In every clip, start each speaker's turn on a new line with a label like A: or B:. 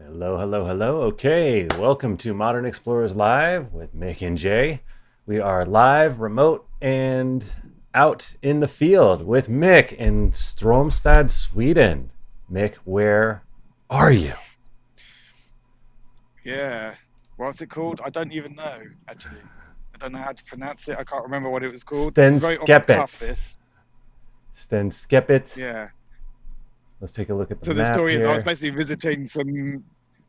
A: Hello, hello, hello. Okay, welcome to Modern Explorers Live with Mick and Jay. We are live, remote, and out in the field with Mick in Stromstad, Sweden. Mick, where are you?
B: Yeah. What's it called? I don't even know, actually. I don't know how to pronounce it. I can't remember what it was called. This is very off the cuff,
A: Stenskepet.
B: this.
A: Stenskepet.
B: Yeah.
A: Let's take a look at the
B: So the
A: map
B: story is I was
A: here.
B: basically visiting some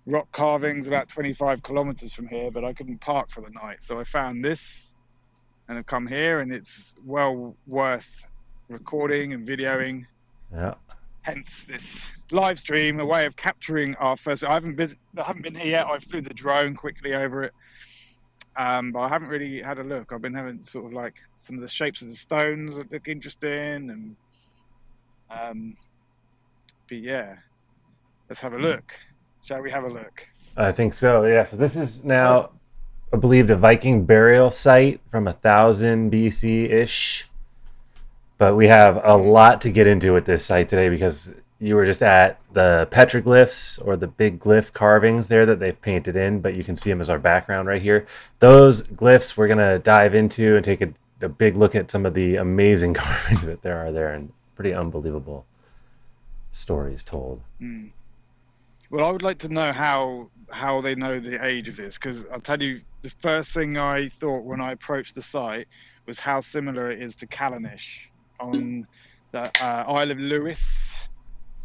B: rock carvings about 25 kilometers from here, but I couldn't park for the night. So I found this and I've come here, and it's well worth recording and videoing.
A: Yeah.
B: Hence this live stream, a way of capturing our first. I haven't been here yet. I flew the drone quickly over it. But I haven't really had a look. I've been having sort of like some of the shapes of the stones that look interesting, and um, but yeah, let's have a look. Shall we have a look?
A: I think so. Yeah. So this is
B: So,
A: now, I believe, a Viking burial site from 1000 BC ish. But we have a lot to get into with this site today because you were just at the petroglyphs or the big glyph carvings there that they've painted in, but you can see them as our background right here. Those glyphs we're going to dive into and take a big look at some of the amazing carvings that there are there and pretty unbelievable stories told.
B: well, I would like to know how they know the age of this, because I'll tell you, the first thing I thought when I approached the site was how similar it is to Callanish on the Isle of Lewis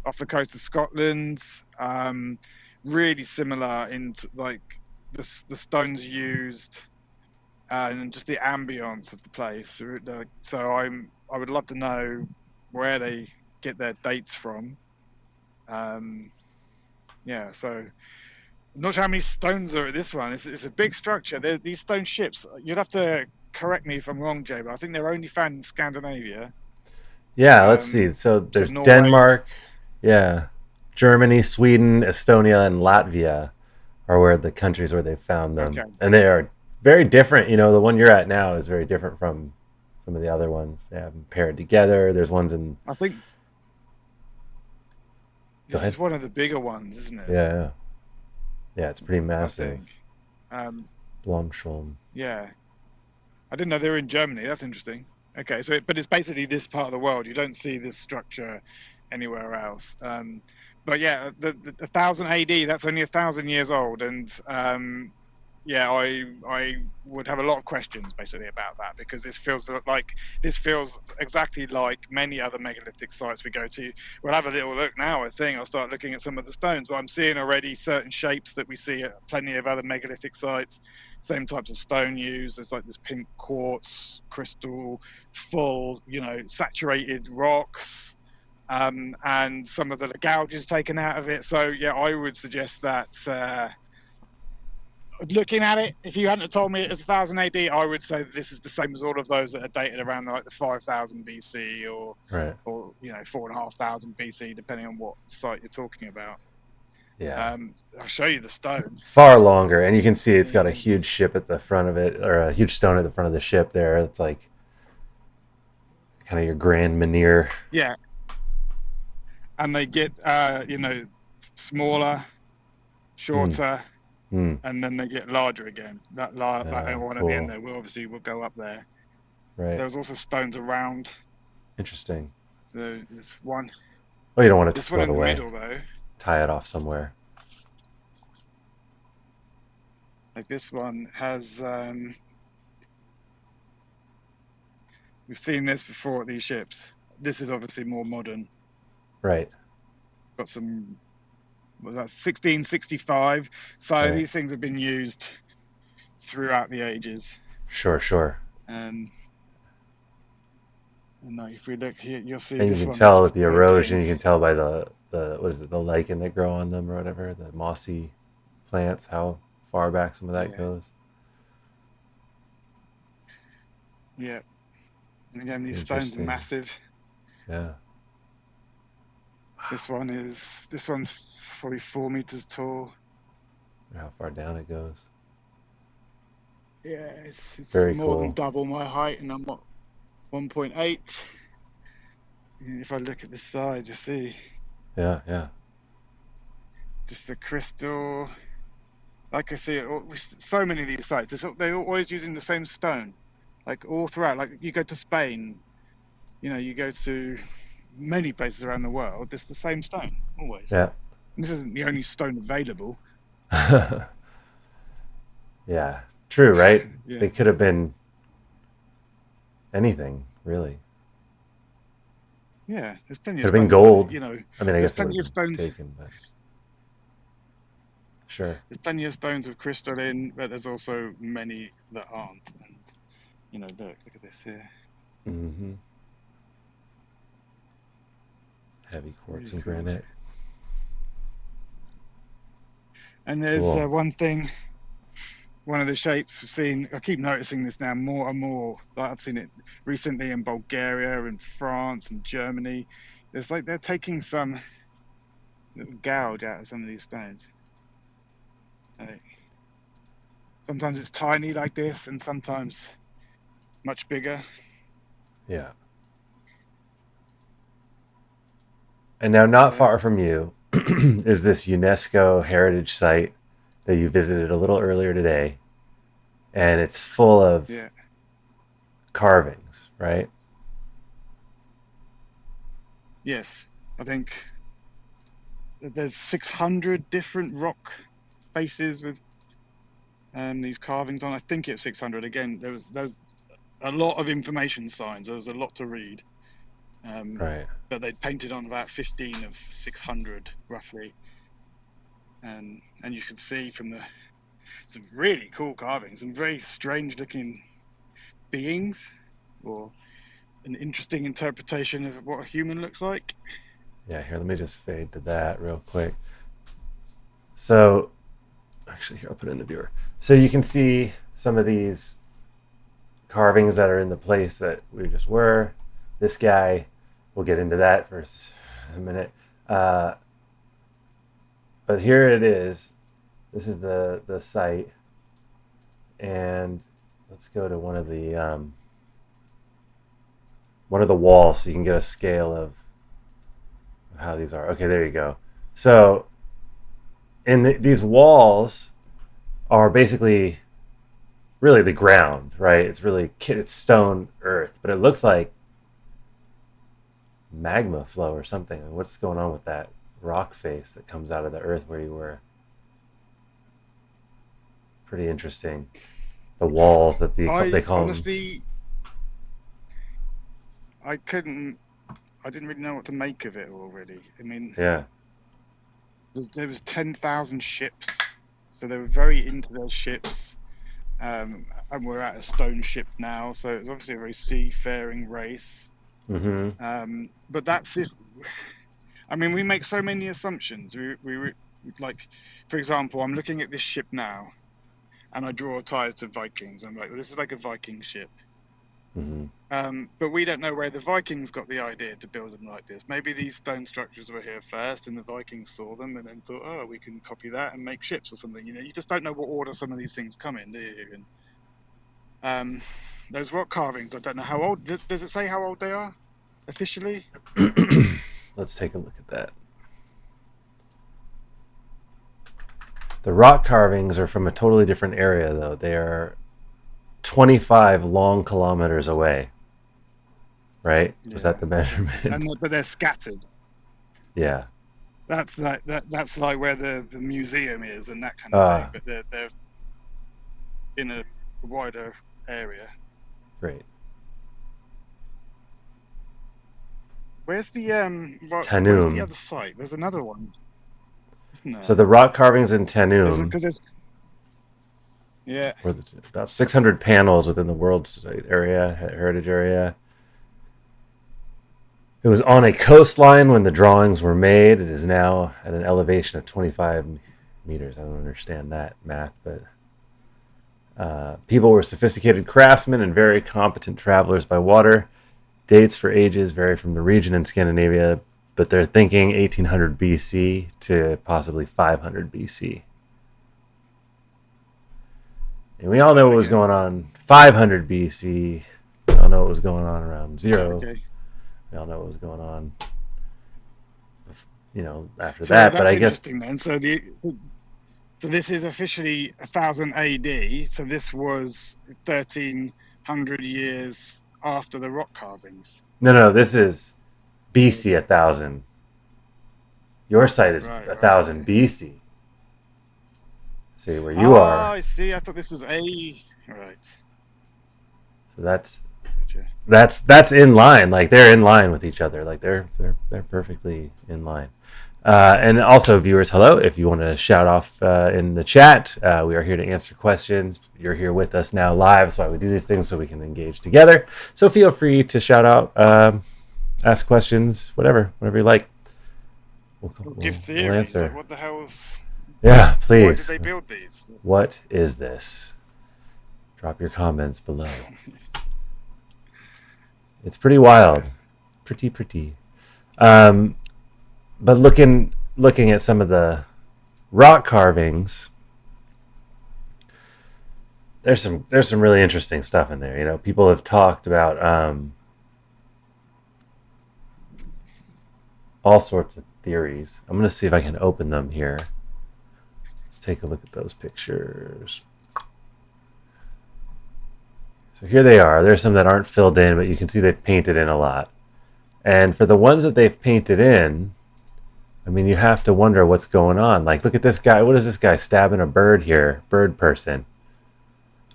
B: off the coast of Scotland. Really similar in like the stones used and just the ambience of the place. So I would love to know where they get their dates from. Um, yeah, so I'm not sure how many stones are at this one. It's a big structure. These stone ships. You'd have to correct me if I'm wrong, Jay, but I think they're only found in Scandinavia.
A: Yeah, let's see. So
B: So
A: there's
B: Norway.
A: Denmark, yeah, Germany, Sweden, Estonia, and Latvia are where the countries where they found them,
B: Okay,
A: and they are very different. You know, the one you're at now is very different from some of the other ones. They have them paired together. There's ones in.
B: I think
A: Go
B: this
A: ahead.
B: is one of the bigger ones, isn't it?
A: Yeah, yeah, yeah. It's pretty
B: I
A: massive.
B: think. Um,
A: Blomsholm.
B: yeah, I didn't know they were in Germany. That's interesting. Okay, but it's basically this part of the world. You don't see this structure anywhere else. But yeah, the 1000 AD, that's only 1,000 years old, and yeah, I would have a lot of questions basically about that, because this feels exactly like many other megalithic sites we go to. We'll have a little look now. I think I'll start looking at some of the stones. But I'm seeing already certain shapes that we see at plenty of other megalithic sites. Same types of stone used. There's like this pink quartz, crystal, full, saturated rocks. And some of the gouges taken out of it. So yeah, I would suggest that looking at it, if you hadn't told me it was 1000 AD, I would say this is the same as all of those that are dated around like the 5000 BC
A: Right.
B: or 4500 BC, depending on what site you're talking about.
A: Yeah.
B: I'll show you the stone.
A: Far longer, and you can see it's got a
B: And
A: huge ship at the front of it, or a huge stone at the front of the ship. There, it's like kind of your grand menhir.
B: yeah, and they get smaller,
A: Mm,
B: shorter,
A: mm.
B: and then they get larger again. That one at the end
A: Cool.
B: there will go up there.
A: Right.
B: There's also stones around.
A: Interesting.
B: So one,
A: Oh, you don't want it to
B: this one
A: float
B: in the
A: away.
B: middle though.
A: Tie it off somewhere.
B: Like this one has, we've seen this before at these ships. This is obviously more modern.
A: Right.
B: Got some, was that 1665? So
A: Right.
B: these things have been used throughout the ages.
A: Sure. Sure.
B: Um, and if we look here, you'll see
A: And you
B: this
A: can
B: one that's
A: tell with the
B: very
A: erosion.
B: pink.
A: You can tell by the what is it, the lichen that grow on them or whatever, the mossy plants, how far back some of that
B: Yeah,
A: goes.
B: yeah. And again, these stones are
A: Interesting.
B: massive.
A: Yeah.
B: This one's probably 4 meters tall.
A: How far down it goes.
B: Yeah, it's
A: Very
B: more than
A: cool.
B: double my height, and I'm what, 1.8. If I look at the side, you see.
A: Yeah. Yeah.
B: just the crystal. Like I see it, so many of these sites, they're always using the same stone, like all throughout. Like you go to Spain, you go to many places around the world, it's the same stone always.
A: Yeah.
B: And this isn't the only stone available.
A: Yeah. True, right?
B: Yeah.
A: They could have been anything, really.
B: Yeah, there's plenty
A: Could
B: of
A: have been
B: stones
A: gold.
B: that,
A: I mean, I
B: there's
A: guess it would
B: plenty of
A: have been
B: stones.
A: taken, but sure.
B: There's plenty of stones with crystal in, but there's also many that aren't. And look at this here.
A: Mm-hmm. Heavy quartz
B: Really
A: and
B: cool.
A: granite.
B: And there's
A: Cool.
B: one of the shapes I've seen. I keep noticing this now more and more. Like I've seen it recently in Bulgaria and France and Germany. It's like they're taking some little gouge out of some of these stones. Like, sometimes it's tiny like this, and sometimes much bigger.
A: Yeah. And now, not
B: Yeah.
A: far from you is this UNESCO heritage site that you visited a little earlier today, and it's full of carvings, right?
B: Yes, I think there's 600 different rock faces with these carvings on. I think it's 600. Again, there was a lot of information signs. There was a lot to read.
A: Right.
B: But they'd painted on about 15 of 600 roughly. And you can see from some really cool carvings, some very strange looking beings, or an interesting interpretation of what a human looks like.
A: Yeah, here, let me just fade to that real quick. So, actually, here, I'll put it in the viewer. So you can see some of these carvings that are in the place that we just were. This guy, we'll get into that for a minute. But here it is. This is the site. And let's go to one of the walls so you can get a scale of how these are. Okay, there you go. So these walls are basically really the ground, right? It's stone earth, but it looks like magma flow or something. What's going on with that rock face that comes out of the earth where you were? Pretty interesting. The walls that they call
B: honestly, I didn't really know what to make of it already. I mean,
A: yeah,
B: there was 10,000 ships, so they were very into their ships. And we're at a stone ship now, so it's obviously a very seafaring race.
A: Mm-hmm.
B: But that's if, I mean, we make so many assumptions. We like, for example, I'm looking at this ship now, and I draw a tie to Vikings. I'm like, well, this is like a Viking ship.
A: Mm-hmm.
B: But we don't know where the Vikings got the idea to build them like this. Maybe these stone structures were here first, and the Vikings saw them and then thought, oh, we can copy that and make ships or something. You just don't know what order some of these things come in, do you? And those rock carvings, I don't know how old. Does it say how old they are officially?
A: Let's take a look at that. The rock carvings are from a totally different area, though. They are 25 long kilometers away. Right? Yeah. Was that the measurement?
B: But they're scattered.
A: Yeah.
B: That's like where the museum is and that kind of thing. But they're in a wider area.
A: Great.
B: Where's the
A: Tanum?
B: Where's the other site? There's another one.
A: So the rock carvings in Tanum.
B: Yeah.
A: About 600 panels within the World Heritage Area. It was on a coastline when the drawings were made. It is now at an elevation of 25 meters. I don't understand that math, but people were sophisticated craftsmen and very competent travelers by water. Dates for ages vary from the region in Scandinavia, but they're thinking 1800 BC to possibly 500 BC. And we all know what was going on 500 BC. We all know what was going on around 0.
B: Okay.
A: We all know what was going on after
B: So
A: that. But
B: that's
A: I guess
B: interesting then. So this is officially 1000 AD. So this was 1300 years after the rock carvings.
A: no, this is BC 1000. Your site is
B: Right, right,
A: 1000
B: okay.
A: BC. See where you
B: Ah,
A: are.
B: I see. I thought this was A. Right.
A: So that's
B: Gotcha.
A: that's in line. Like they're in line with each other. Like they're perfectly in line. And also, viewers, hello. If you want to shout off in the chat, we are here to answer questions. You're here with us now live. That's why we do these things, so we can engage together. So feel free to shout out, ask questions, whatever you like.
B: Give
A: We'll
B: theories. Like,
A: answer.
B: what the hell's.
A: Yeah,
B: Why did
A: please.
B: they build these?
A: What is this? Drop your comments below. It's pretty wild. Pretty. But looking at some of the rock carvings, there's some really interesting stuff in there. People have talked about all sorts of theories. I'm going to see if I can open them here. Let's take a look at those pictures. So here they are. There's some that aren't filled in, but you can see they've painted in a lot. And for the ones that they've painted in, I mean, you have to wonder what's going on. Like, look at this guy. What is this guy stabbing a bird here? Bird person.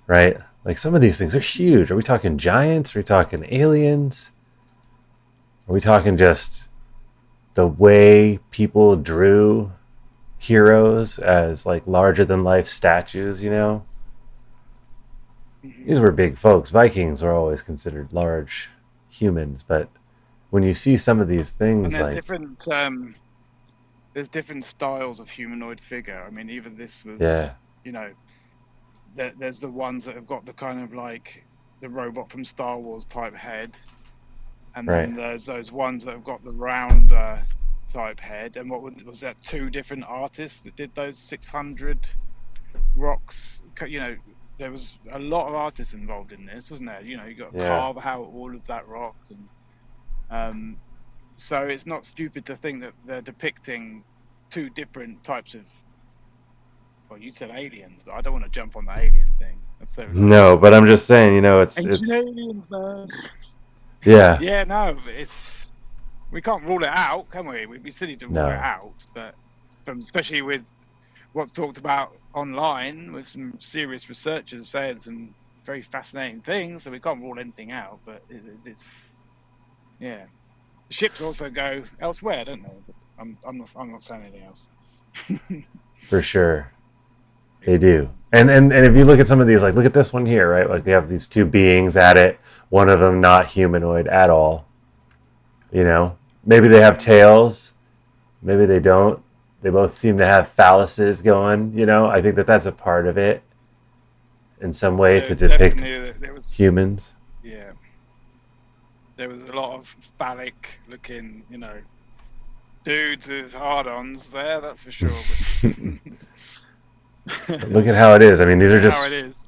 A: Right? Like, some of these things are huge. Are we talking giants? Are we talking aliens? Are we talking just the way people drew heroes as, like, larger than life statues, These were big folks. Vikings were always considered large humans, but when you see some of these things,
B: And
A: like
B: there's different styles of humanoid figure. I mean, even this was,
A: yeah,
B: there's the ones that have got the kind of like the robot from Star Wars type head, and then
A: right.
B: there's those ones that have got the round type head. And what was that? Two different artists that did those 600 rocks. There was a lot of artists involved in this, wasn't there? You got to carve out all of that rock, and so it's not stupid to think that they're depicting two different types of. Well, you said aliens, but I don't want to jump on the alien thing. That's so.
A: No, but I'm just saying, it's
B: aliens, man.
A: Yeah.
B: Yeah, no, we can't rule it out, can we? We'd be silly to rule it out, but especially with what's talked about online, with some serious researchers saying some very fascinating things, so we can't rule anything out. But it's the ships also go elsewhere, don't they? I'm not saying anything else.
A: For sure, they do. And if you look at some of these, like look at this one here, right? Like we have these two beings at it. One of them not humanoid at all. Maybe they have tails, maybe they don't. They both seem to have phalluses going. I think that's a part of it, in some way, to depict humans.
B: Yeah, there was a lot of phallic-looking, dudes with hard-ons there. That's for sure.
A: But look at how it is. I mean, these are just
B: how it is.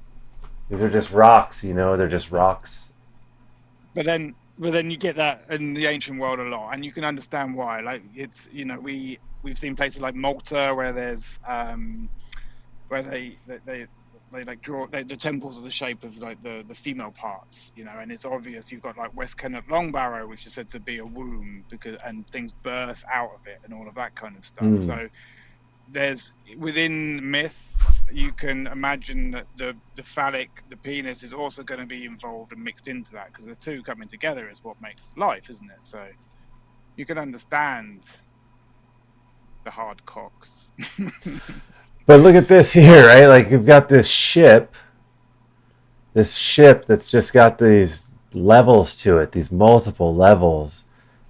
A: These are just rocks. They're just rocks.
B: But then you get that in the ancient world a lot, and you can understand why. Like it's we've seen places like Malta where there's where they like draw the temples are the shape of like the female parts, and it's obvious. You've got like West Kennet Long Barrow, which is said to be a womb and things birth out of it and all of that kind of stuff. So there's within myths you can imagine that the phallic, the penis, is also going to be involved and mixed into that, because the two coming together is what makes life, isn't it? So you can understand the hard cocks.
A: But look at this here, right? Like you've got this ship that's just got these levels to it, these multiple levels,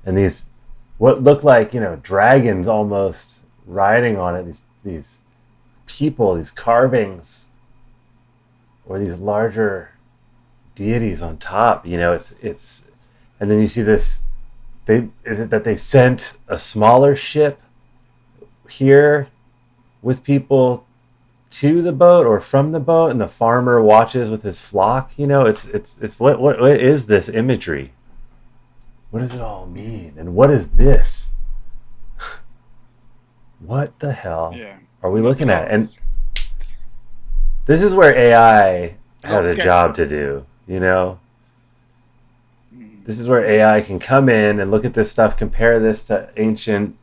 A: and these what look like dragons almost riding on it. These people, these carvings, or these larger deities on top. It's and then you see this. Is it that they sent a smaller ship here with people to the boat or from the boat, and the farmer watches with his flock? It's what is this imagery? What does it all mean? And what is this? What the hell
B: Yeah,
A: are we
B: and there's a
A: looking
B: lot
A: at?
B: of
A: And this is where AI has a job
B: guessing.
A: to do, you know?
B: Mm.
A: This is where AI can come in and look at this stuff, compare this to ancient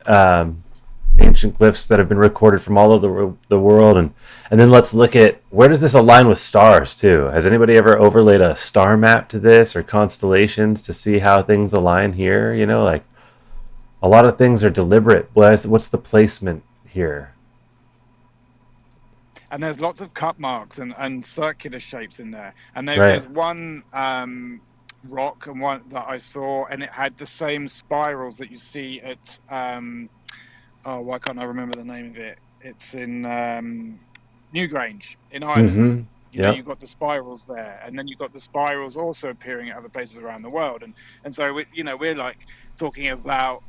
A: glyphs that have been recorded from all over the world, and then let's look at where does this align with stars too. Has anybody ever overlaid a star map to this or constellations to see how things align here? You know, like a lot of things are deliberate. What's the placement here?
B: And there's lots of cut marks and circular shapes in there. And
A: Right.
B: there's one rock and one that I saw, and it had the same spirals that you see at oh, why can't I remember the name of it? It's in Newgrange in Ireland.
A: Mm-hmm.
B: You know,
A: Yep.
B: you've got the spirals there, and then you've got the spirals also appearing at other places around the world. And so we're like talking about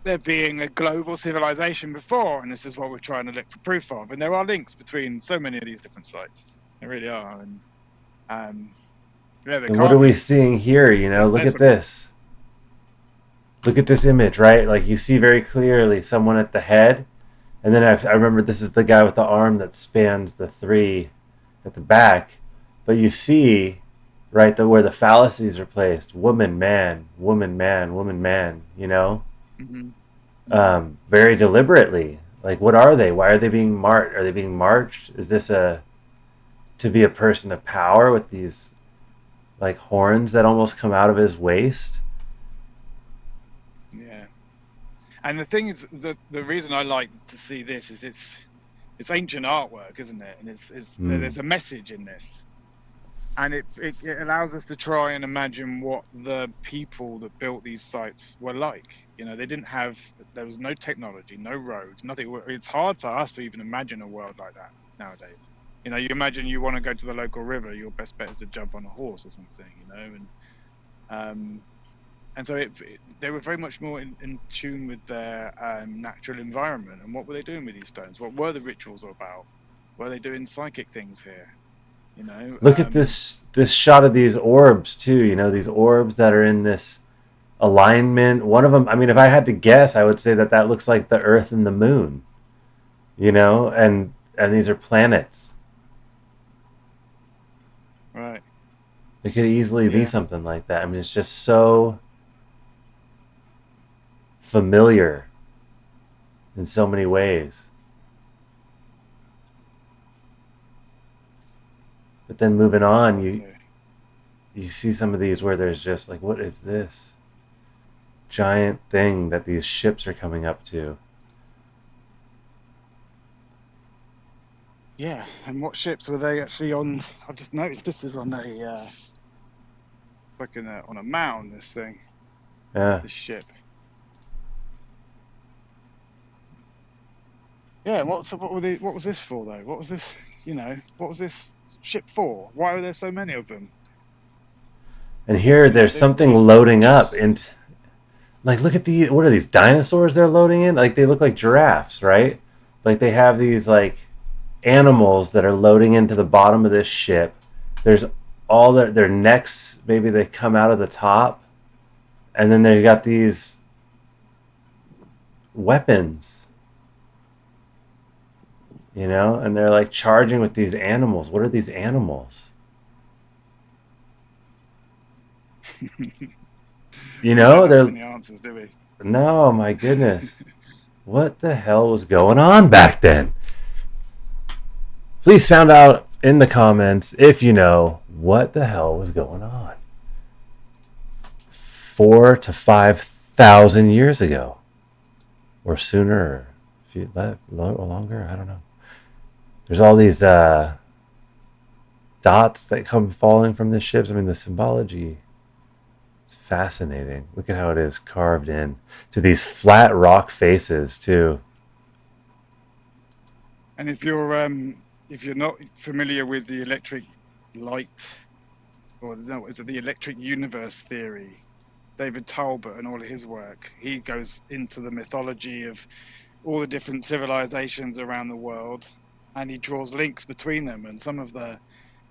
B: there being a global civilization before, and this is what we're trying to look for proof of. And there are links between so many of these different sites. There really are. And yeah, the
A: And what are we
B: carvings.
A: seeing here? You know, look
B: There's
A: at
B: some.
A: this. Look at this image, right? Like you see very clearly someone at the head, and then I remember this is the guy with the arm that spans the three at the back, but you see right where the fallacies are placed: woman, man, woman, man, woman, man. You know,
B: Mm-hmm, mm-hmm.
A: very deliberately. Like, what are they? Why are they being marched? Are they being marched? Is this a to be a person of power with these like horns that almost come out of his waist?
B: Yeah. And the thing is, the reason I like to see this is it's ancient artwork, isn't it? And it's
A: Mm.
B: there's a message in this, and it allows us to try and imagine what the people that built these sites were like. You know, there was no technology, no roads, nothing. It's hard for us to even imagine a world like that nowadays. You know, you imagine you want to go to the local river, your best bet is to jump on a horse or something. You know, um, and so they were very much more in tune with their natural environment. And what were they doing with these stones? What were the rituals about? Were they doing psychic things here? You know,
A: Look at this shot of these orbs too. You know, these orbs that are in this alignment. One of them, I mean, if I had to guess, I would say that that looks like the Earth and the Moon. You know, and these are planets.
B: right?
A: It could easily be
B: Yeah,
A: something like that. I mean, it's just so familiar in so many ways. But then moving
B: yeah,
A: on,
B: so
A: you
B: clear.
A: you see some of these where there's just like, what is this giant thing that these ships are coming up to?
B: Yeah, and what ships were they actually on? I've just noticed this is on it's like on a mound. This thing,
A: Yeah.
B: this ship. Yeah, what was this for though? What was this? You know, what was this ship for? Why were there so many of them?
A: And here
B: You know,
A: there's something loading up into like look at the what are these dinosaurs they're loading in? Like they look like giraffes, right? Like they have these like animals that are loading into the bottom of this ship. There's all their necks, maybe they come out of the top, and then they got these weapons, you know, and they're like charging with these animals. What are these animals? You
B: we don't
A: know,
B: have
A: they're
B: many answers, do we?
A: no, my goodness. What the hell was going on back then? Please sound out in the comments if you know what the hell was going on. 4 to 5 thousand years ago, or sooner, or a few longer. I don't know. There's all these dots that come falling from the ships. I mean, the symbology is fascinating. Look at how it is carved in to these flat rock faces too.
B: And if you're not familiar with the electric light, or no, is it the electric universe theory? David Talbot and all of his work, he goes into the mythology of all the different civilizations around the world, and he draws links between them and some of the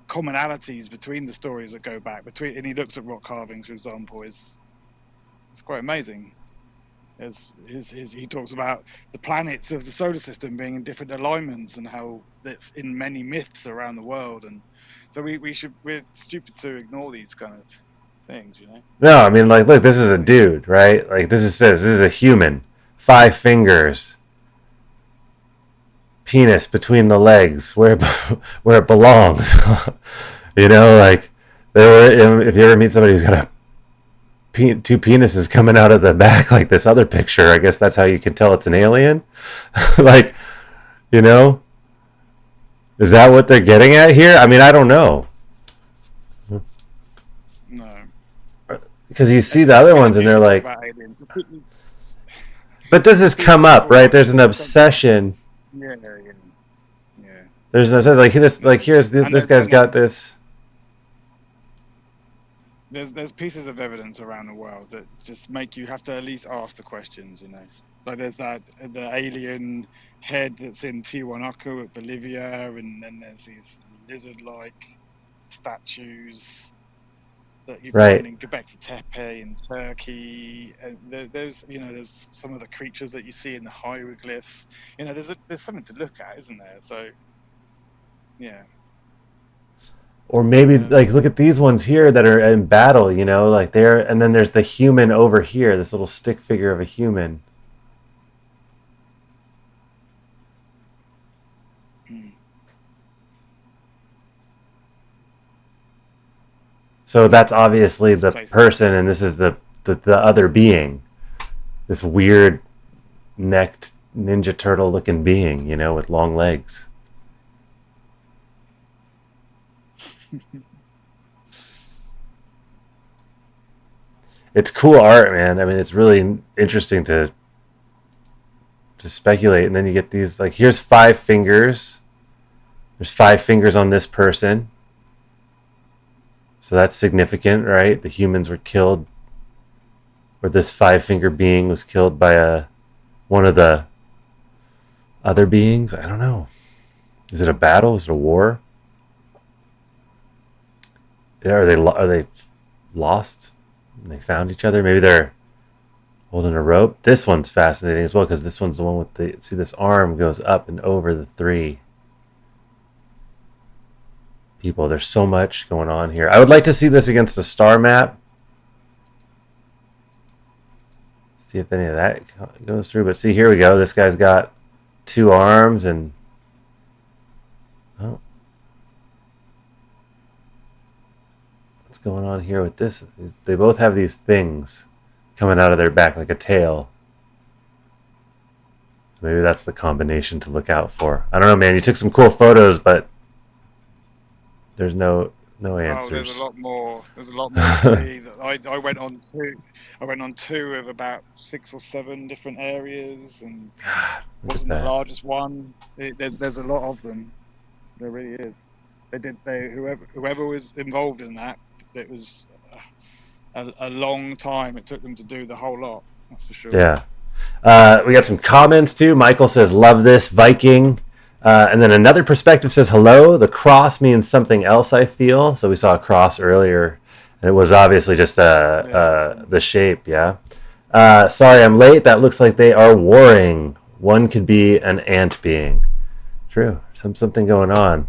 B: commonalities between the stories that go back between. And he looks at rock carvings, for example, is it's quite amazing. he talks about the planets of the solar system being in different alignments and how it's in many myths around the world, and so we're stupid to ignore these kind of things, you know.
A: No, I mean, like, look, this is a dude, right? Like, this is a human, 5 fingers, penis between the legs, where where it belongs. You know, like, if you ever meet somebody who's got two penises coming out of the back like this other picture, I guess that's how you can tell it's an alien. Like, you know, is that what they're getting at here? I mean, I don't know.
B: No,
A: because you see the other ones and they're like, but this has come up, right? There's an obsession.
B: Yeah.
A: There's an obsession. Like this, like here's this guy's got this.
B: There's pieces of evidence around the world that just make you have to at least ask the questions, you know. Like there's the alien head that's in Tiwanaku at Bolivia, and then there's these lizard-like statues that you find in Göbekli Tepe in Turkey. And there's some of the creatures that you see in the hieroglyphs. You know, there's something to look at, isn't there? So, yeah.
A: Or maybe like look at these ones here that are in battle, you know, like there, and then there's the human over here, this little stick figure of a human. So that's obviously the person, and this is the other being, this weird necked Ninja Turtle looking being, you know, with long legs. It's cool art, man. I mean, it's really interesting to speculate, and then you get these like here's 5 fingers. There's 5 fingers on this person. So that's significant, right? The humans were killed, or this 5-finger being was killed by one of the other beings. I don't know. Is it a battle? Is it a war? Are they lost? And they found each other. Maybe they're holding a rope. This one's fascinating as well because this one's the one with the see this arm goes up and over the 3 people. There's so much going on here. I would like to see this against the star map. See if any of that goes through. But see, here we go. This guy's got 2 arms and oh. What's going on here with this? They both have these things coming out of their back like a tail. Maybe that's the combination to look out for. I don't know, man. You took some cool photos, but there's no answers.
B: Oh, there's a lot more. There's a lot more to see. I went on 2. I went on 2 of about 6 or 7 different areas, and wasn't the largest one. There's a lot of them. There really is. Whoever was involved in that. It was a long time it took them to do the whole lot. That's for sure.
A: Yeah. We got some comments too. Michael says, "Love this Viking." And then another perspective says, "Hello. The cross means something else, I feel." So we saw a cross earlier, and it was obviously just the shape. Yeah. Sorry, I'm late. That looks like they are warring. One could be an ant being. True. Something going on.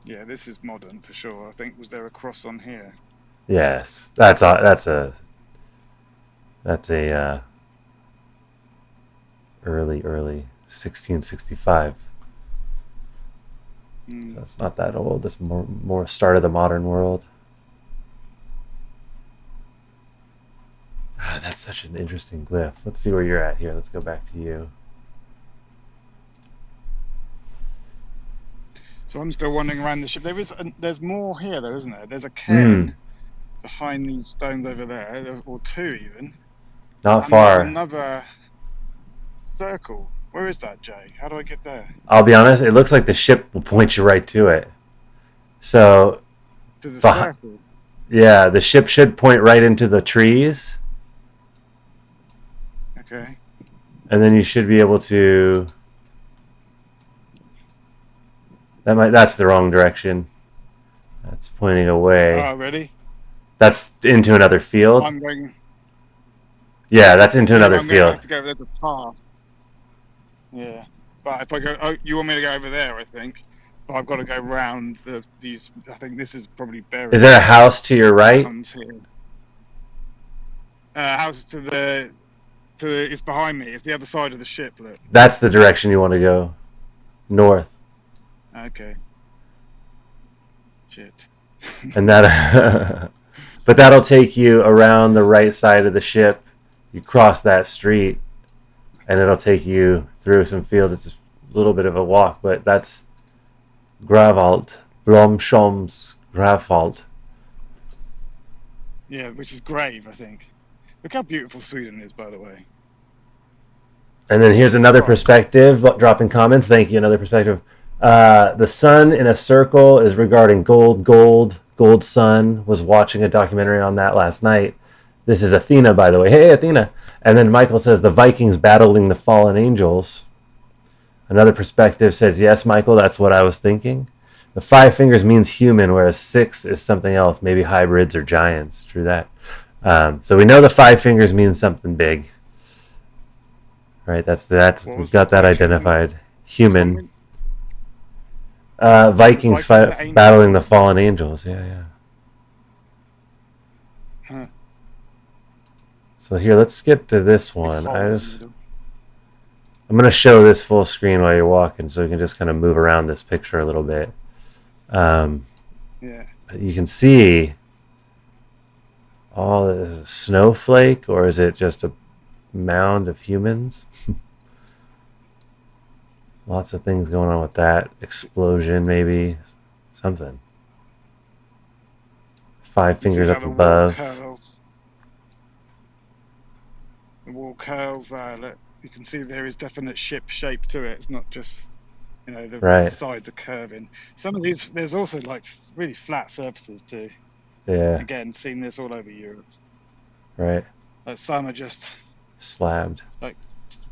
B: Yeah, this is modern for sure. I think was there a cross on here?
A: Yes, that's a early 1665. So it's not that old. It's more start of the modern world. That's such an interesting glyph. Let's see where you're at here. Let's go back to you.
B: So I'm still wandering around the ship. There's more here, though, isn't there? There's a cairn behind these stones over there, or 2 even.
A: Not far.
B: Another circle. Where is that, Jay? How do I get there?
A: I'll be honest. It looks like the ship will point you right to it. So.
B: To the circle.
A: Yeah, the ship should point right into the trees.
B: Okay.
A: And then you should be able to. That's the wrong direction. That's pointing away.
B: Oh, really?
A: That's into another field.
B: I'm going.
A: Yeah, that's into another
B: I'm going to have
A: field.
B: to go over there to Taft. Yeah, but if I go, oh, you want me to go over there? I think, but I've got to go round these. I think this is probably
A: Is
B: buried
A: there a house to your right?
B: mounds here. House it's behind me. It's the other side of the ship. Look.
A: That's the direction you want to go, north.
B: Okay. Shit.
A: And that, but that'll take you around the right side of the ship. You cross that street, and it'll take you through some fields. It's a little bit of a walk, but that's Gravalt, Blomsholm Gravalt.
B: Yeah, which is grave, I think. Look how beautiful Sweden is, by the way.
A: And then here's another perspective. Dropping comments. Thank you. Another perspective. The sun in a circle is regarding gold. Gold sun. Was watching a documentary on that last night. This is Athena, by the way. Hey, Athena. And then Michael says the Vikings battling the fallen angels. Another perspective says, yes, Michael, that's what I was thinking. The 5 fingers means human, whereas 6 is something else, maybe hybrids or giants. True that. So we know the 5 fingers means something big. Right, we've got that identified. Human. Vikings battling the fallen angels. Yeah.
B: Huh.
A: So here, let's get to this one. I'm going to show this full screen while you're walking, so you can just kind of move around this picture a little bit.
B: Yeah.
A: You can see all the snowflake, or is it just a mound of humans? Lots of things going on with that. Explosion, maybe. Something. 5 fingers up above.
B: The wall curls. Look, you can see there is definite ship shape to it. It's not just, the sides are curving. Some of these, there's also like really flat surfaces too.
A: Yeah.
B: Again, seen this all over Europe.
A: Right.
B: Like some are just
A: slabbed.
B: Like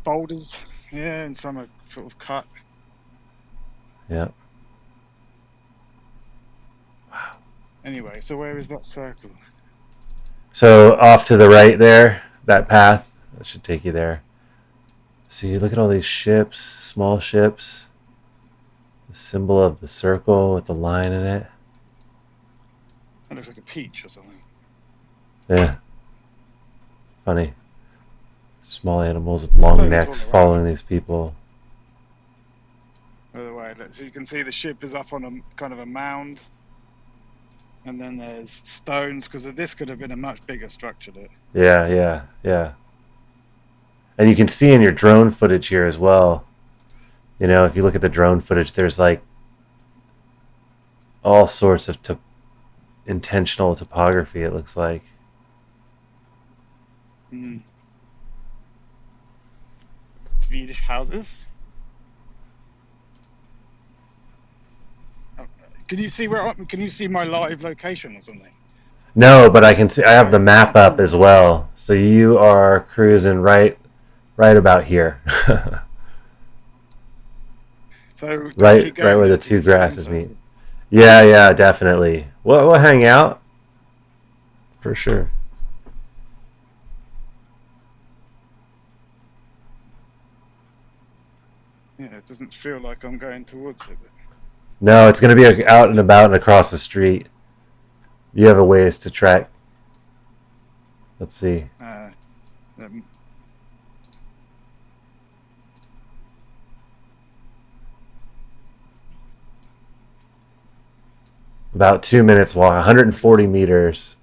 B: boulders, yeah, and some are sort of cut.
A: Yeah.
B: Wow. Anyway, so where is that circle?
A: So off to the right there, that path, that should take you there. See, look at all these ships, small ships. The symbol of the circle with the line in it.
B: That looks like a peach or something.
A: Yeah. Funny. Small animals with long necks following these people.
B: By the way, so you can see the ship is up on a kind of a mound. And then there's stones, because this could have been a much bigger structure.
A: Yeah. And you can see in your drone footage here as well. If you look at the drone footage, there's like all sorts of intentional topography, it looks like.
B: Swedish houses. Can you see my live location or something?
A: No, but I can see. I have the map up as well. So you are cruising right about here.
B: So
A: right where the two grasses meet. Yeah, definitely. We'll hang out for sure.
B: Yeah, it doesn't feel like I'm going towards it.
A: No, it's going to be out and about and across the street. You have a ways to track. Let's see. About 2 minutes walk, 140 meters.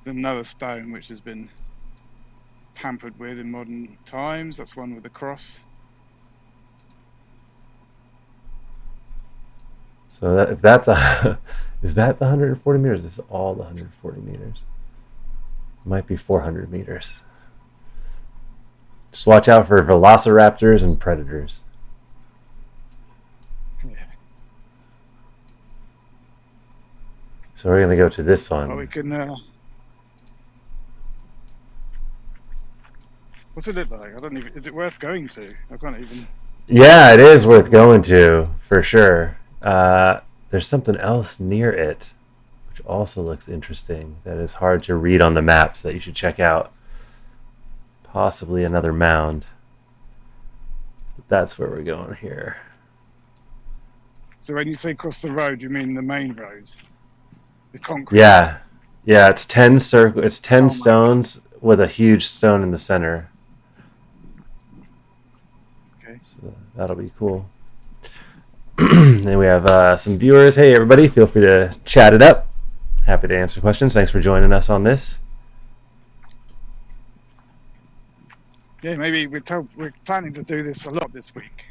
B: There's another stone which has been tampered with in modern times. That's one with a cross.
A: So if that's is that the 140 meters? This is all the 140 meters. It might be 400 meters. Just watch out for velociraptors and predators.
B: Yeah.
A: So we're gonna go to this one.
B: Well, we can. What's it look like? I don't even. Is it worth going to? I can't even.
A: Yeah, it is worth going to for sure. There's something else near it, which which also looks interesting. That is hard to read on the maps that you should check out. Possibly another mound. But that's where we're going here.
B: So when you say cross the road, you mean the main road? The concrete?
A: Yeah. Yeah, it's 10 stones with a huge stone in the center.
B: Okay.
A: So that'll be cool. Then we have some viewers. Hey, everybody, feel free to chat it up. Happy to answer questions. Thanks for joining us on this.
B: Yeah, maybe we're planning to do this a lot this week.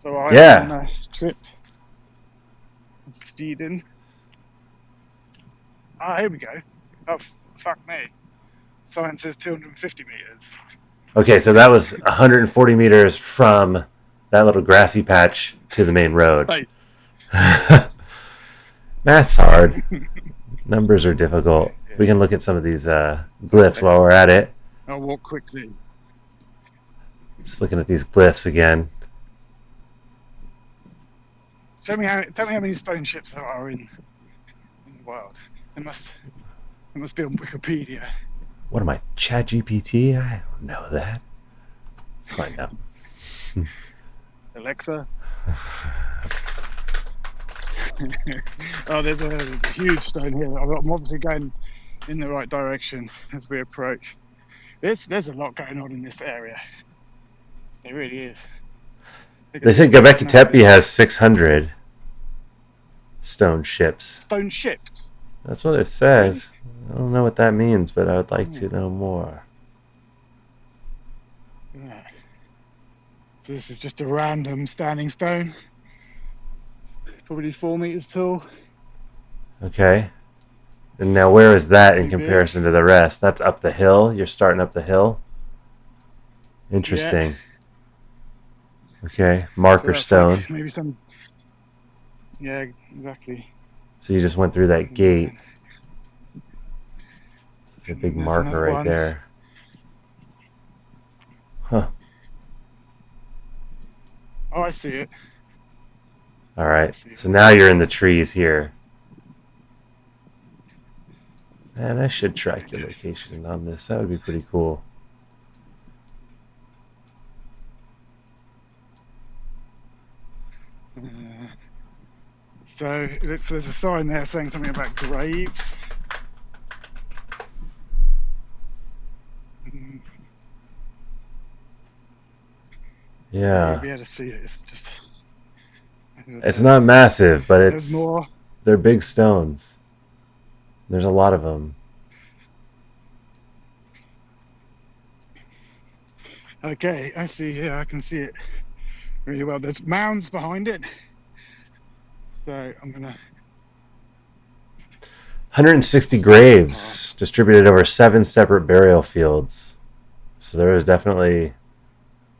B: So I'm on a trip in Sweden. Ah, here we go. Oh, fuck me. Sign says 250 meters.
A: Okay, so that was 140 meters from that little grassy patch to the main road.
B: Space.
A: Math's hard. Numbers are difficult. Yeah. We can look at some of these glyphs while we're at it.
B: I'll walk quickly.
A: Just looking at these glyphs again.
B: Tell me how many stone ships there are in the world. It must be on Wikipedia.
A: What am I, ChatGPT? I don't know that. Let's find out.
B: Alexa. Oh, there's a huge stone here. I'm obviously going in the right direction as we approach. There's a lot going on in this area. It really is.
A: They said Göbekli Tepe has 600 stone ships.
B: Stone ships?
A: That's what it says. I don't know what that means, but I would like to know more.
B: Yeah. So this is just a random standing stone. Probably 4 meters tall.
A: Okay. And now where is that in comparison to the rest? That's up the hill? You're starting up the hill? Interesting. Yeah. Okay. Marker so stone.
B: Like maybe some... Yeah, exactly.
A: So you just went through that gate. There's a big marker right there. Huh.
B: Oh, I see it.
A: All right. So now you're in the trees here. Man, I should track your location on this. That would be pretty cool.
B: So there's a sign there saying something about graves.
A: Yeah.
B: You'll be able to see it.
A: It's not massive, but they're big stones. There's a lot of them.
B: Okay, I see. Yeah, I can see it really well. There's mounds behind it. So I'm gonna
A: 160 graves distributed over 7 separate burial fields. So there is definitely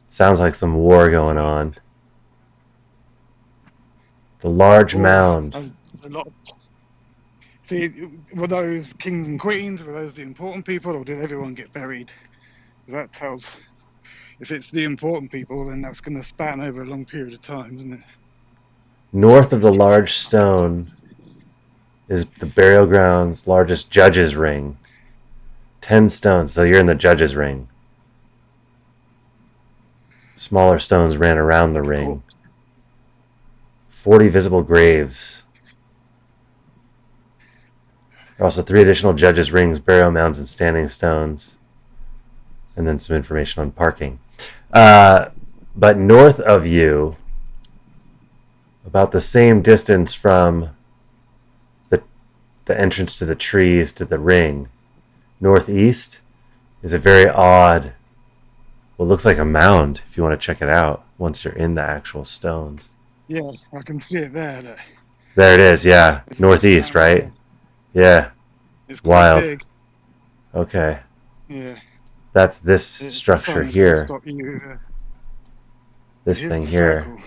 A: sounds like some war going on. The large mound.
B: A lot. See, were those kings and queens? Were those the important people, or did everyone get buried? That tells. If it's the important people, then that's going to span over a long period of time, isn't it?
A: North of the large stone is the burial ground's largest judge's ring. 10 stones, so you're in the judge's ring. Smaller stones ran around the ring. 40 visible graves. There are also 3 additional judges' rings, burial mounds, and standing stones. And then some information on parking. But north of you, about the same distance from the entrance to the trees to the ring, northeast, is a very odd, what looks like a mound, if you want to check it out, once you're in the actual stones.
B: Yeah, I can see it there. Look.
A: There it is, yeah. It's northeast, right? Yeah.
B: It's
A: wild.
B: Big.
A: Okay.
B: Yeah.
A: That's this structure here. This thing here.
B: Circle.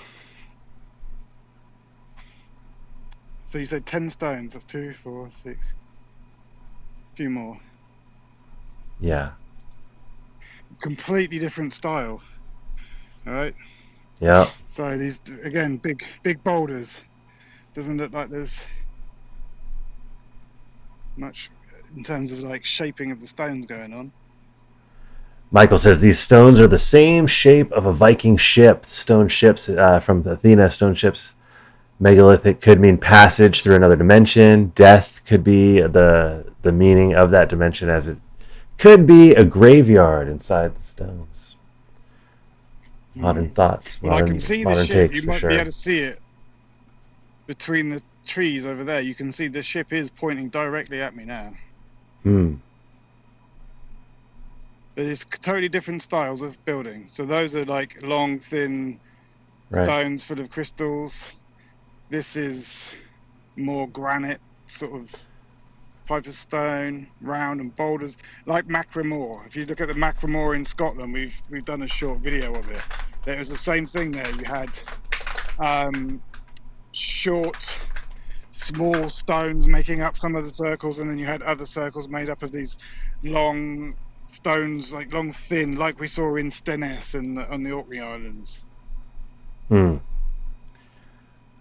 B: So you said 10 stones. That's 2, 4, 6. A few more.
A: Yeah.
B: Completely different style. All right.
A: Yeah.
B: So these, again, big boulders. Doesn't look like there's much in terms of like shaping of the stones going on.
A: Michael says these stones are the same shape of a Viking ship. Stone ships from Athena, stone ships. Megalithic could mean passage through another dimension. Death could be the meaning of that dimension, as it could be a graveyard inside the stones. Modern thoughts.
B: Well, I can see the ship.
A: Takes,
B: you might
A: sure.
B: be able to see it between the trees over there. You can see the ship is pointing directly at me now. But it's totally different styles of building. So those are like long, thin stones full of crystals. This is more granite sort of type of stone, round and boulders, like Macramore. If you look at the Macramore in Scotland, we've done a short video of it. There was the same thing there. You had short, small stones making up some of the circles, and then you had other circles made up of these long stones, like long, thin, like we saw in Stennes and on the Orkney Islands.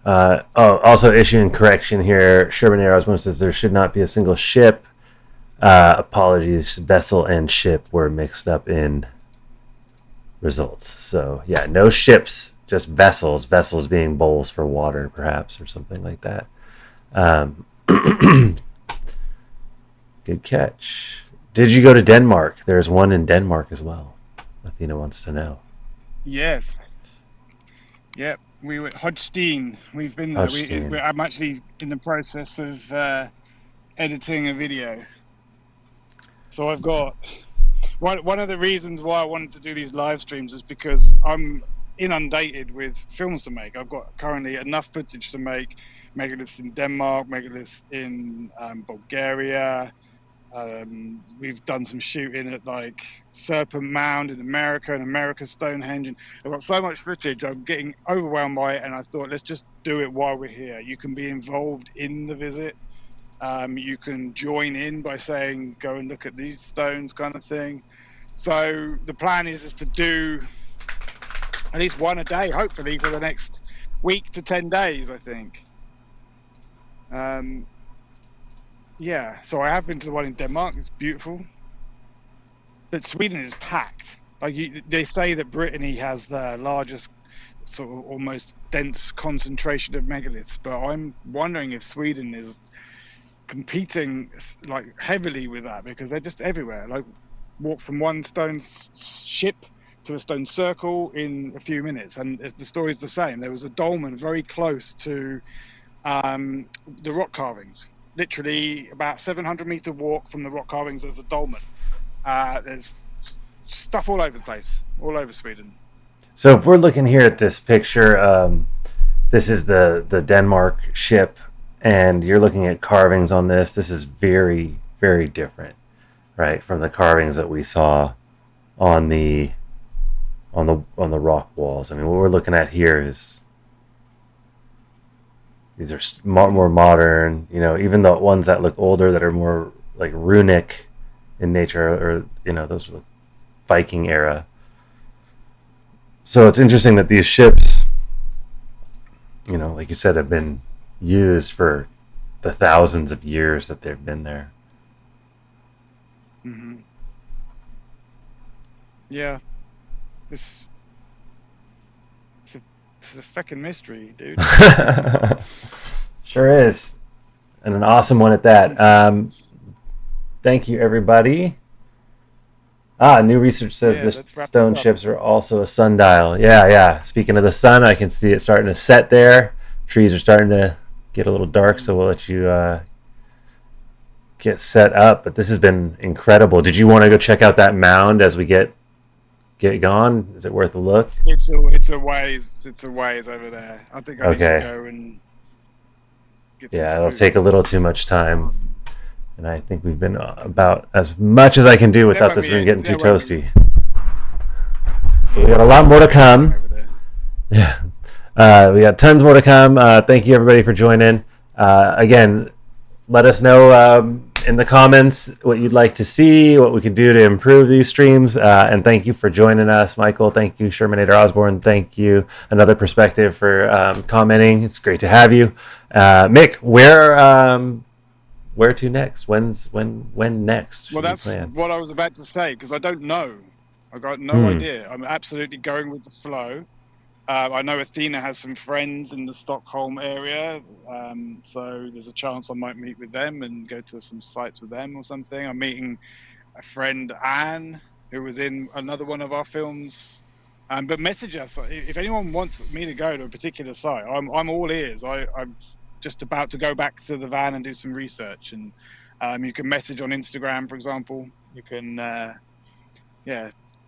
A: Also issuing correction here. Sherman Erasmus says there should not be a single ship. Apologies, vessel and ship were mixed up in results. So yeah, no ships, just vessels. Vessels being bowls for water, perhaps, or something like that. Good catch. Did you go to Denmark? There's one in Denmark as well. Athena wants to know.
B: Yes. Yep. We were at Hodgstein. We've been there. I'm actually in the process of editing a video. So I've got one of the reasons why I wanted to do these live streams is because I'm inundated with films to make. I've got currently enough footage to make megaliths in Denmark, megaliths in Bulgaria. We've done some shooting at like Serpent Mound in America and America Stonehenge. I've got so much footage, I'm getting overwhelmed by it, and I thought, let's just do it while we're here. You can be involved in the visit. You can join in by saying, go and look at these stones kind of thing. So the plan is to do at least one a day, hopefully, for the next week to 10 days, I think. Yeah, so I have been to the one in Denmark. It's beautiful. But Sweden is packed. Like they say that Brittany has the largest sort of almost dense concentration of megaliths, but I'm wondering if Sweden is competing like heavily with that, because they're just everywhere. Like walk from one stone ship to a stone circle in a few minutes, and the story's the same. There was a dolmen very close to the rock carvings. Literally about 700-meter walk from the rock carvings, there's a dolmen. There's stuff all over the place, all over Sweden.
A: So if we're looking here at this picture, this is the Denmark ship, and you're looking at carvings on this. This is very, very different, right, from the carvings that we saw on the rock walls. I mean, what we're looking at here is these are more modern, even the ones that look older that are more like runic in nature, or those are the Viking era. So it's interesting that these ships, like you said, have been used for the thousands of years that they've been there.
B: Mm-hmm. Yeah. It's a fucking mystery, dude.
A: Sure is. And an awesome one at that. Thank you, everybody. New research says the stone ships are also a sundial. Yeah. Speaking of the sun, I can see it starting to set there. Trees are starting to get a little dark, so we'll let you get set up. But this has been incredible. Did you want to go check out that mound as we get gone? Is it worth a look?
B: It's a ways over there. I think I need to go and get some
A: it'll
B: food.
A: take a little too much time. And I think we've been about as much as I can do without this room getting too toasty. We got a lot more to come. Yeah. We got tons more to come. Thank you, everybody, for joining. Again, let us know in the comments what you'd like to see, what we could do to improve these streams. And thank you for joining us, Michael. Thank you, Shermanator Osborne. Thank you, Another Perspective, for commenting. It's great to have you. Mick, where where to next? When next?
B: Well,
A: Should we
B: that's
A: plan?
B: what I was about to say, because I don't know. I got no idea. I'm absolutely going with the flow. I know Athena has some friends in the Stockholm area, so there's a chance I might meet with them and go to some sites with them or something. I'm meeting a friend, Anne, who was in another one of our films. But message us if anyone wants me to go to a particular site. I'm all ears. I'm just about to go back to the van and do some research, and you can message on Instagram, for example. You can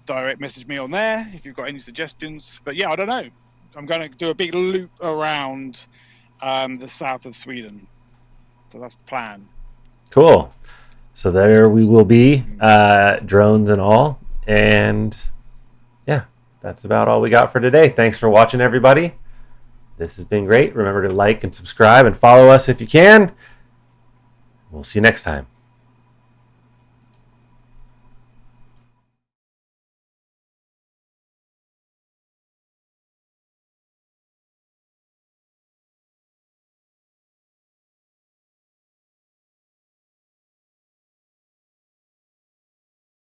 B: direct message me on there if you've got any suggestions. But yeah, I don't know. I'm going to do a big loop around the south of Sweden. So that's the plan.
A: Cool. So there we will be, drones and all. And yeah, that's about all we got for today. Thanks for watching, everybody. This has been great. Remember to like and subscribe and follow us if you can. We'll see you next time.